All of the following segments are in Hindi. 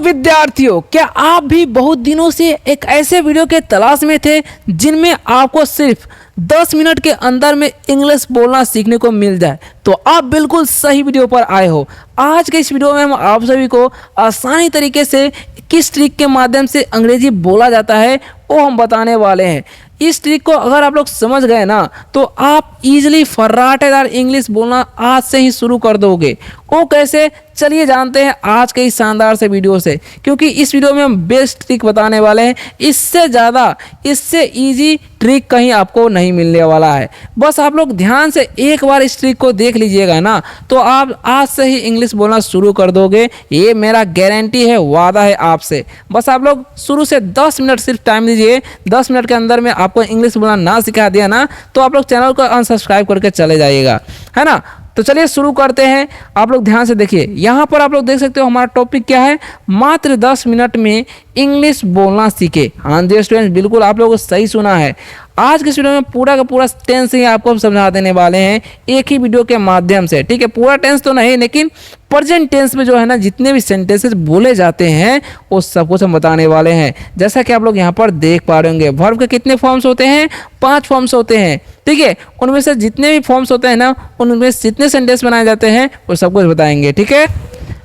विद्यार्थियों, क्या आप भी बहुत दिनों से एक ऐसे वीडियो के तलाश में थे जिनमें आपको सिर्फ 10 मिनट के अंदर में इंग्लिश बोलना सीखने को मिल जाए? तो आप बिल्कुल सही वीडियो पर आए हो। आज के इस वीडियो में हम आप सभी को आसानी तरीके से किस ट्रिक के माध्यम से अंग्रेजी बोला जाता है वो हम बताने वाले हैं। इस ट्रिक को अगर आप लोग समझ गए ना तो आप इजीली फर्राटेदार इंग्लिश बोलना आज से ही शुरू कर दोगे। वो कैसे, चलिए जानते हैं आज के इस शानदार से वीडियो से, क्योंकि इस वीडियो में हम बेस्ट ट्रिक बताने वाले हैं। इससे ज़्यादा, इससे इजी ट्रिक कहीं आपको नहीं मिलने वाला है। बस आप लोग ध्यान से एक बार इस ट्रिक को देख लीजिएगा ना तो आप आज से ही इंग्लिश बोलना शुरू कर दोगे। ये मेरा गारंटी है, वादा है आपसे। बस आप लोग शुरू से 10 मिनट सिर्फ टाइम दीजिए। 10 मिनट के अंदर में आपको इंग्लिश बोलना ना सिखा दिया ना तो आप लोग चैनल को अनसब्सक्राइब करके चले जाइएगा, है ना। तो चलिए शुरू करते हैं। आप लोग ध्यान से देखिए, यहाँ पर आप लोग देख सकते हो हमारा टॉपिक क्या है, मात्र 10 मिनट में इंग्लिश बोलना सीखे। हाँ जी स्टूडेंट्स, बिल्कुल आप लोगों को सही सुना है। आज के इस वीडियो में पूरा का पूरा टेंस ही आपको हम समझा देने वाले हैं एक ही वीडियो के माध्यम से, ठीक है। पूरा टेंस तो नहीं, लेकिन प्रेजेंट टेंस में जो है ना जितने भी सेंटेंसेस बोले जाते हैं वो सब कुछ हम बताने वाले हैं। जैसा कि आप लोग यहाँ पर देख पा रहे होंगे, वर्ब के कितने फॉर्म्स होते हैं? 5 फॉर्म्स होते हैं, ठीक है। उनमें से जितने भी फॉर्म्स होते हैं ना, उनमें जितने सेंटेंस बनाए जाते हैं वो सब कुछ बताएंगे, ठीक है।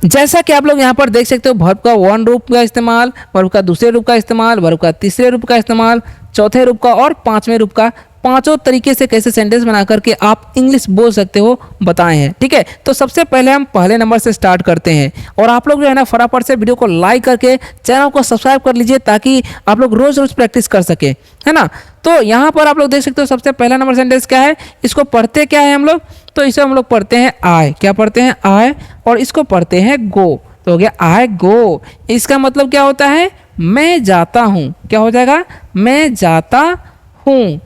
जैसा कि आप लोग यहाँ पर देख सकते हो, वर्ब का 1 रूप का इस्तेमाल, वर्ब का दूसरे रूप का इस्तेमाल, वर्ब का तीसरे रूप का इस्तेमाल, चौथे रूप का और 5वें रूप का, पांचों तरीके से कैसे सेंटेंस बना करके आप इंग्लिश बोल सकते हो बताए हैं, ठीक है। तो सबसे पहले हम पहले नंबर से स्टार्ट करते हैं और आप लोग जो है ना फटाफट से वीडियो को लाइक करके चैनल को सब्सक्राइब कर लीजिए ताकि आप लोग रोज रोज प्रैक्टिस कर सके, है ना। तो यहाँ पर आप लोग देख सकते हो सबसे पहला नंबर सेंटेंस क्या है, इसको पढ़ते क्या है हम लोग, तो इसे हम लोग पढ़ते हैं आय। क्या पढ़ते हैं? आय। और इसको पढ़ते हैं गो, तो हो गया आई गो। इसका मतलब क्या होता है? मैं जाता हूँ। क्या हो जाएगा? मैं जाता हूँ।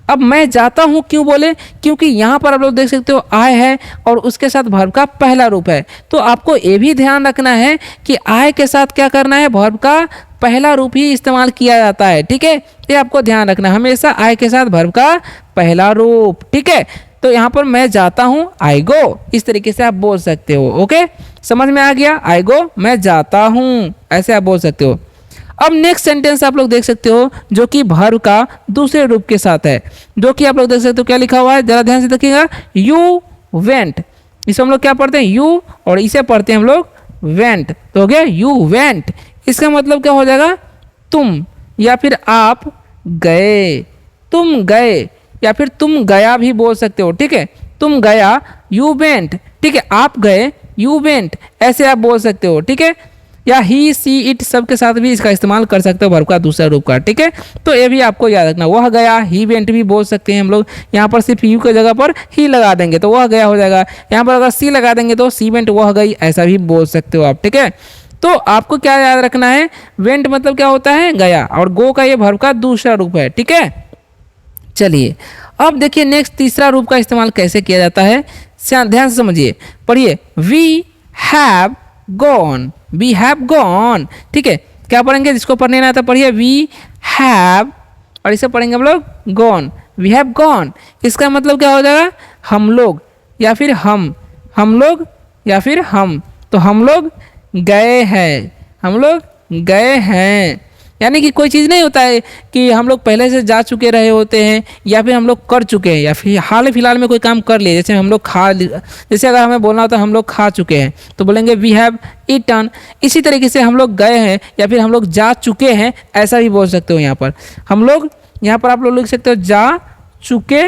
अब मैं जाता हूँ क्यों बोले? क्योंकि यहाँ पर आप लोग देख सकते हो आय है और उसके साथ वर्ब का पहला रूप है। तो आपको ये भी ध्यान रखना है कि आय के साथ क्या करना है, वर्ब का पहला रूप ही इस्तेमाल किया जाता है, ठीक है। ये आपको ध्यान रखना, हमेशा आय के साथ वर्ब का पहला रूप, ठीक है। तो यहाँ पर मैं जाता हूँ, आई गो, इस तरीके से आप बोल सकते हो। ओके, समझ में आ गया? आई गो, मैं जाता हूँ, ऐसे आप बोल सकते हो। अब नेक्स्ट सेंटेंस आप लोग देख सकते हो जो कि वर्ब का दूसरे रूप के साथ है, जो कि आप लोग देख सकते हो क्या लिखा हुआ है, जरा ध्यान से देखिएगा। यू वेंट, इसे हम लोग क्या पढ़ते हैं? यू, और इसे पढ़ते हैं हम लोग वेंट। तो हो गया यू वेंट। इसका मतलब क्या हो जाएगा? तुम, या फिर आप गए, तुम गए, या फिर तुम गया भी बोल सकते हो, ठीक है। तुम गया, यू वेंट, ठीक है। आप गए, यू वेंट, ऐसे आप बोल सकते हो, ठीक है। या ही, सी, इट सब के साथ भी इसका इस्तेमाल कर सकते हो वर्ब का दूसरा रूप का, ठीक है। तो ये भी आपको याद रखना। वह गया, ही वेंट भी बोल सकते हैं हम लोग। यहाँ पर सिर्फ यू की जगह पर ही लगा देंगे तो वह गया हो जाएगा। यहाँ पर अगर सी लगा देंगे तो सी वेंट, वह गई, ऐसा भी बोल सकते हो आप, ठीक है। तो आपको क्या याद रखना है, वेंट मतलब क्या होता है? गया, और गो का ये वर्ब का दूसरा रूप है, ठीक है। चलिए अब देखिए नेक्स्ट तीसरा रूप का इस्तेमाल कैसे किया जाता है, ध्यान से समझिए, पढ़िए। We have gone, we have gone, ठीक है। क्या पढ़ेंगे? जिसको पढ़ने ना आता पढ़िए वी हैव, और इसे पढ़ेंगे हम लोग गॉन, वी हैव गॉन। इसका मतलब क्या हो जाएगा? हम लोग, या फिर हम लोग, या फिर हम। तो हम लोग गए हैं, हम लोग गए हैं। यानी कि कोई चीज़ नहीं होता है कि हम लोग पहले से जा चुके रहे होते हैं, या फिर हम लोग कर चुके हैं, या फिर हाल फिलहाल में कोई काम कर लिए। जैसे हम लोग जैसे अगर हमें बोलना होता है हम लोग खा चुके हैं तो बोलेंगे वी हैव ईटन। इसी तरीके से हम लोग गए हैं या फिर हम लोग जा चुके हैं, ऐसा भी बोल सकते हो। यहाँ पर हम लोग, यहाँ पर आप लोग लिख सकते हो जा चुके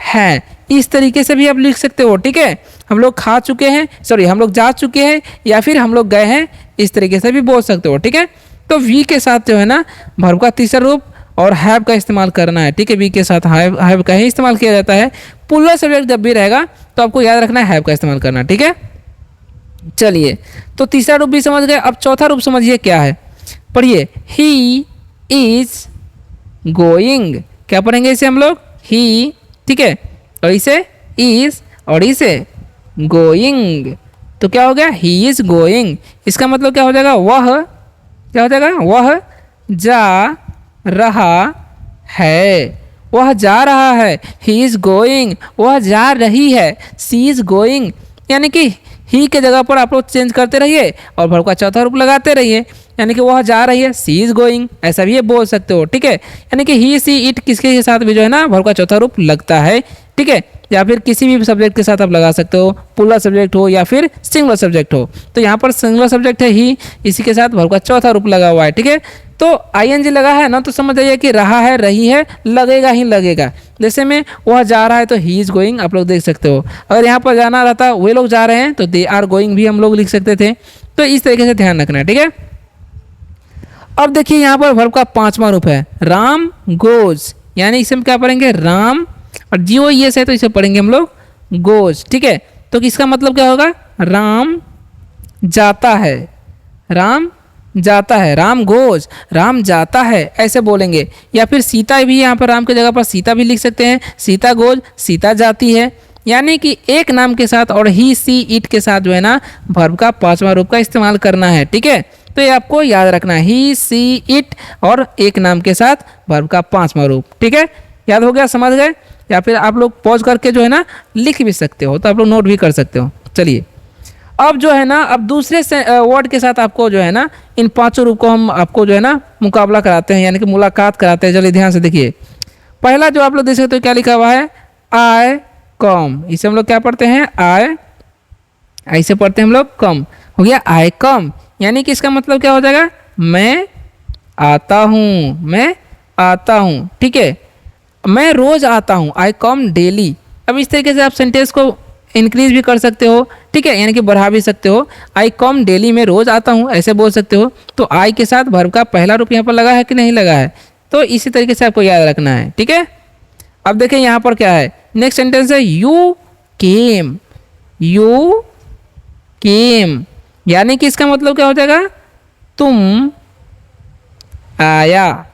हैं, इस तरीके से भी आप लिख सकते हो, ठीक है। हम लोग खा चुके हैं, सॉरी, हम लोग जा चुके हैं, या फिर हम लोग गए हैं, इस तरीके से भी बोल सकते हो, ठीक है। तो वी के साथ जो है ना वर्ब का तीसरा रूप और हैव का इस्तेमाल करना है, ठीक है। वी के साथ हैव का ही इस्तेमाल किया जाता है। पुलर सब्जेक्ट जब भी रहेगा तो आपको याद रखना है हैव का इस्तेमाल करना, ठीक है। चलिए, तो तीसरा रूप भी समझ गए। अब चौथा रूप समझिए क्या है, पढ़िए। He is going. क्या पढ़ेंगे इसे हम लोग? ही, ठीक है, और इसे इज, और इसे गोइंग। तो क्या हो गया? He is going. इसका मतलब क्या हो जाएगा? वह, क्या हो जाएगा? वह जा रहा है, वह जा रहा है। ही इज गोइंग, वह जा रही है। सी इज गोइंग, यानी कि ही के जगह पर आप लोग चेंज करते रहिए और वर्ब का चौथा रूप लगाते रहिए। यानी कि वह जा रही है, सी इज गोइंग, ऐसा भी ये बोल सकते हो। ठीक है, यानी कि ही सी इट किसके के साथ भी जो है ना वर्ब का चौथा रूप लगता है। ठीक है, या फिर किसी भी सब्जेक्ट के साथ आप लगा सकते हो, प्लूरल सब्जेक्ट हो या फिर सिंगुलर सब्जेक्ट हो। तो यहाँ पर सिंगुलर सब्जेक्ट है ही, इसी के साथ वर्ब का चौथा रूप लगा हुआ है। ठीक है, तो आईएनजी लगा है ना, तो समझ जाइए कि रहा है, रही है, लगेगा ही लगेगा। जैसे में वह जा रहा है तो ही इज गोइंग आप लोग देख सकते हो। अगर यहाँ पर जाना रहता वे लोग जा रहे हैं तो दे आर गोइंग भी हम लोग लिख सकते थे। तो इस तरीके से ध्यान रखना है। ठीक है, अब देखिए यहाँ पर वर्ब का पांचवा रूप है राम गोज, यानी इसे हम क्या पढ़ेंगे राम, और जीओ ये है तो इसे पढ़ेंगे हम लोग गोज। ठीक है, तो इसका मतलब क्या होगा, राम जाता है, राम जाता है, राम गोज, राम जाता है, ऐसे बोलेंगे। या फिर सीता भी यहाँ पर राम की जगह पर सीता भी लिख सकते हैं, सीता गोज, सीता जाती है। यानी कि एक नाम के साथ और ही सी इट के साथ जो है ना वर्ब का पांचवा रूप का इस्तेमाल करना है। ठीक है, तो ये आपको याद रखना है, ही सी इट और एक नाम के साथ वर्ब का पांचवा रूप। ठीक है, याद हो गया, समझ गए? या फिर आप लोग पॉज करके जो है ना लिख भी सकते हो, तो आप लोग नोट भी कर सकते हो। चलिए अब जो है ना, अब दूसरे वर्ड के साथ आपको जो है ना इन पांचों रूप को हम आपको जो है ना मुकाबला कराते हैं, यानी कि मुलाकात कराते हैं। चलिए ध्यान से देखिए, पहला जो आप लोग देख सकते हो क्या लिखा हुआ है, आई कम, इसे हम लोग क्या पढ़ते हैं, आई, ऐसे पढ़ते हैं हम लोग कम, हो गया आई कम। यानी कि इसका मतलब क्या हो जाएगा, मैं आता हूँ, मैं आता हूँ। ठीक है, मैं रोज आता हूँ, आई कम डेली। अब इस तरीके से आप सेंटेंस को इंक्रीज भी कर सकते हो। ठीक है, यानी कि बढ़ा भी सकते हो, आई कम डेली, मैं रोज आता हूँ, ऐसे बोल सकते हो। तो आई के साथ वर्ब का पहला रूप यहाँ पर लगा है कि नहीं लगा है, तो इसी तरीके से आपको याद रखना है। ठीक है, अब देखिए यहाँ पर क्या है, नेक्स्ट सेंटेंस है यू केम, यू केम, यानी कि इसका मतलब क्या हो जाएगा, तुम आया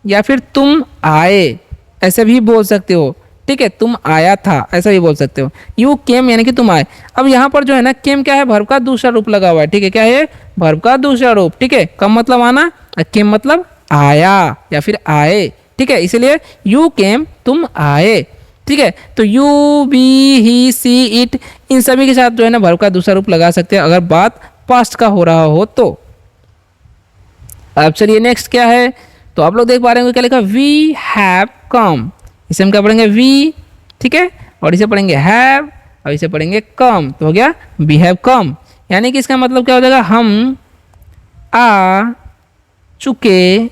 या फिर तुम आए, ऐसे भी बोल सकते हो। ठीक है, तुम आया था, ऐसा भी बोल सकते हो। यू केम यानी कि तुम आए। अब यहाँ पर जो है ना केम क्या है, वर्ब का दूसरा रूप लगा हुआ है। ठीक है, क्या है, वर्ब का दूसरा रूप। ठीक है, कम मतलब आना, केम मतलब आया या फिर आए। ठीक है, इसलिए यू केम, तुम आए। ठीक है, तो you be he see it, इन सभी के साथ जो है ना वर्ब का दूसरा रूप लगा सकते हैं अगर बात पास्ट का हो रहा हो तो। अब चलिए नेक्स्ट क्या है, तो आप लोग देख पा रहे होंगे क्या लिखा, वी हैव कम, इसे हम क्या पढ़ेंगे वी। ठीक है, और इसे पढ़ेंगे हैव और इसे पढ़ेंगे कम, तो हो गया वी हैव कम। यानी कि इसका मतलब क्या हो जाएगा, हम आ चुके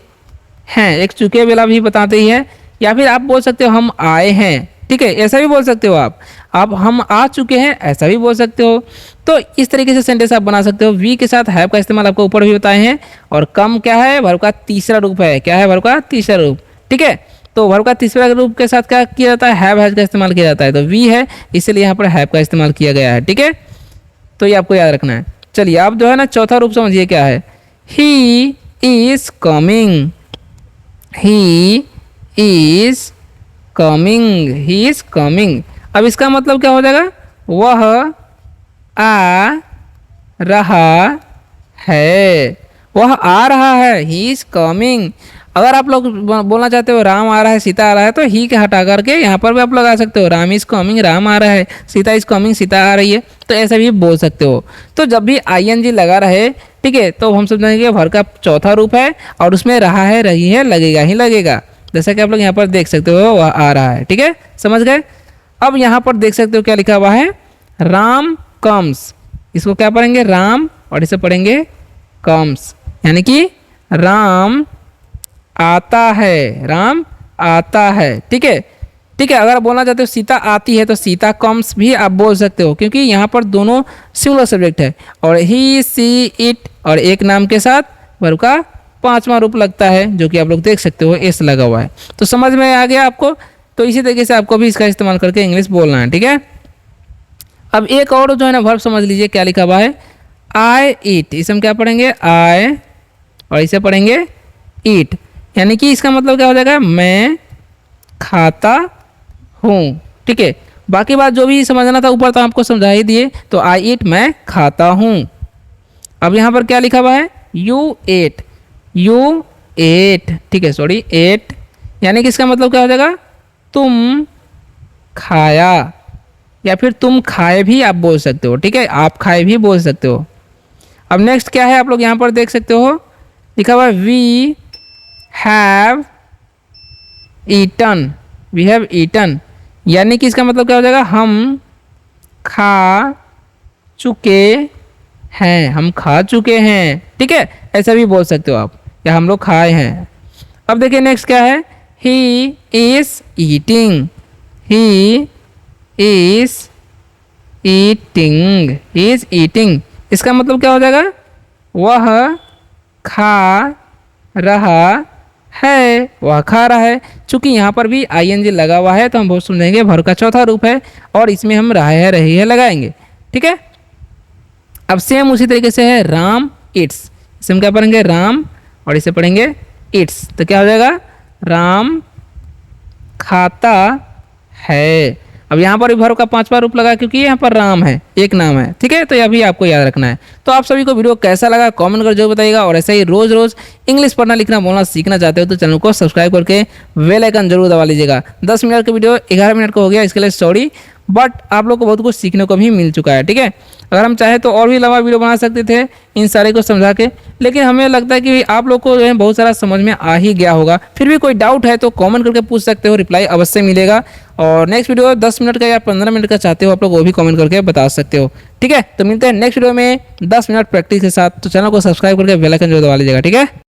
हैं, एक चुके वाला भी बताते ही है, या फिर आप बोल सकते हो हम आए हैं। ठीक है, ऐसा भी बोल सकते हो आप हम आ चुके हैं, ऐसा भी बोल सकते हो। तो इस तरीके से सेंटेंस आप बना सकते हो। वी के साथ हैव का इस्तेमाल आपको ऊपर भी बताए हैं, और कम क्या है, वर्ब का तीसरा रूप है। क्या है, वर्ब का तीसरा रूप। ठीक है, तो वर्ब का तीसरा रूप के साथ क्या किया जाता है, हैव हैज का इस्तेमाल किया जाता है। तो वी है, इसलिए यहाँ पर हैव का इस्तेमाल किया गया है। ठीक है, तो ये आपको याद रखना है। चलिए आप जो है ना चौथा रूप समझिए क्या है, he is coming, he is coming, he is coming. अब इसका मतलब क्या हो जाएगा, वह आ रहा है, वह आ रहा है, ही इज कमिंग। अगर आप लोग बोलना चाहते हो राम आ रहा है, सीता आ रहा है, तो ही के हटा करके यहाँ पर भी आप लगा सकते हो, राम इज कमिंग, राम आ रहा है, सीता इज कमिंग, सीता आ रही है, तो ऐसा भी बोल सकते हो। तो जब भी आईएनजी लगा रहे, ठीक है, तो हम समझेंगे वर्ब का चौथा रूप है और उसमें रहा है, रही है, लगेगा ही लगेगा। जैसा कि आप लोग यहाँ पर देख सकते हो वह आ रहा है। ठीक है, समझ गए? अब यहाँ पर देख सकते हो क्या लिखा हुआ है, राम कम्स, इसको क्या पढ़ेंगे, राम, और इसे पढ़ेंगे कम्स, यानी कि राम आता है, राम आता है। ठीक है, ठीक है, अगर आप बोलना चाहते हो सीता आती है, तो सीता कम्स भी आप बोल सकते हो, क्योंकि यहाँ पर दोनों सिंगुलर सब्जेक्ट है, और ही सी इट और एक नाम के साथ वर्ब का पांचवा रूप लगता है, जो कि आप लोग देख सकते हो एस लगा हुआ है। तो समझ में आ गया आपको? तो इसी तरीके से आपको भी इसका इस्तेमाल करके इंग्लिश बोलना है। ठीक है, अब एक और जो है ना वर्ब समझ लीजिए क्या लिखा हुआ है, आई ईट, इसे हम क्या पढ़ेंगे, आई, और इसे पढ़ेंगे ईट, यानी कि इसका मतलब क्या हो जाएगा, मैं खाता हूँ। ठीक है, बाकी बात जो भी समझना था ऊपर तो आपको समझा ही दिए। तो आई ईट, मैं खाता हूँ। अब यहाँ पर क्या लिखा हुआ है, यू एट, यू एट, ठीक है, सॉरी एट, यानी कि इसका मतलब क्या हो जाएगा, तुम खाया, या फिर तुम खाए भी आप बोल सकते हो। ठीक है, आप खाए भी बोल सकते हो। अब नेक्स्ट क्या है, आप लोग यहाँ पर देख सकते हो, लिखा हुआ है we have eaten, we have eaten, यानी कि इसका मतलब क्या हो जाएगा, हम खा चुके हैं, हम खा चुके हैं। ठीक है, ऐसा भी बोल सकते हो आप, या हम लोग खाए हैं। अब देखिए नेक्स्ट क्या है, he is eating, he is eating, he is eating, इसका मतलब क्या हो जाएगा, वह खा रहा है, वह खा रहा है। चूंकि यहाँ पर भी आईएनजी लगा हुआ है तो हम बहुत समझेंगे भर का चौथा रूप है और इसमें हम रहा है रही है लगाएंगे। ठीक है, अब सेम उसी तरीके से है राम इट्स, इसे हम क्या पढ़ेंगे, राम, और इसे पढ़ेंगे इट्स, तो क्या हो जाएगा, राम खाता है। अब यहाँ पर भी भर का पांचवा रूप लगा क्योंकि यहाँ पर राम है, एक नाम है। ठीक है, तो यह भी आपको याद रखना है। तो आप सभी को वीडियो कैसा लगा कमेंट कर जरूर बताइएगा, और ऐसे ही रोज रोज इंग्लिश पढ़ना लिखना बोलना सीखना चाहते हो तो चैनल को सब्सक्राइब करके बेल आइकन जरूर दबा लीजिएगा। 10 मिनट का वीडियो 11 मिनट का हो गया, इसके लिए सॉरी, बट आप लोग को बहुत कुछ सीखने को भी मिल चुका है। ठीक है, अगर हम चाहे तो और भी लंबा वीडियो बना सकते थे इन सारे को समझा के, लेकिन हमें लगता है कि आप लोग को जो है बहुत सारा समझ में आ ही गया होगा। फिर भी कोई डाउट है तो कमेंट करके पूछ सकते हो, रिप्लाई अवश्य मिलेगा। और नेक्स्ट वीडियो 10 मिनट का या 15 मिनट का चाहते हो आप लोग, वो भी कमेंट करके बता सकते हो। ठीक है, तो मिलते हैं नेक्स्ट वीडियो में 10 मिनट प्रैक्टिस के साथ। तो चैनल को सब्सक्राइब करके बेल आइकन जरूर दबा लीजिएगा। ठीक है।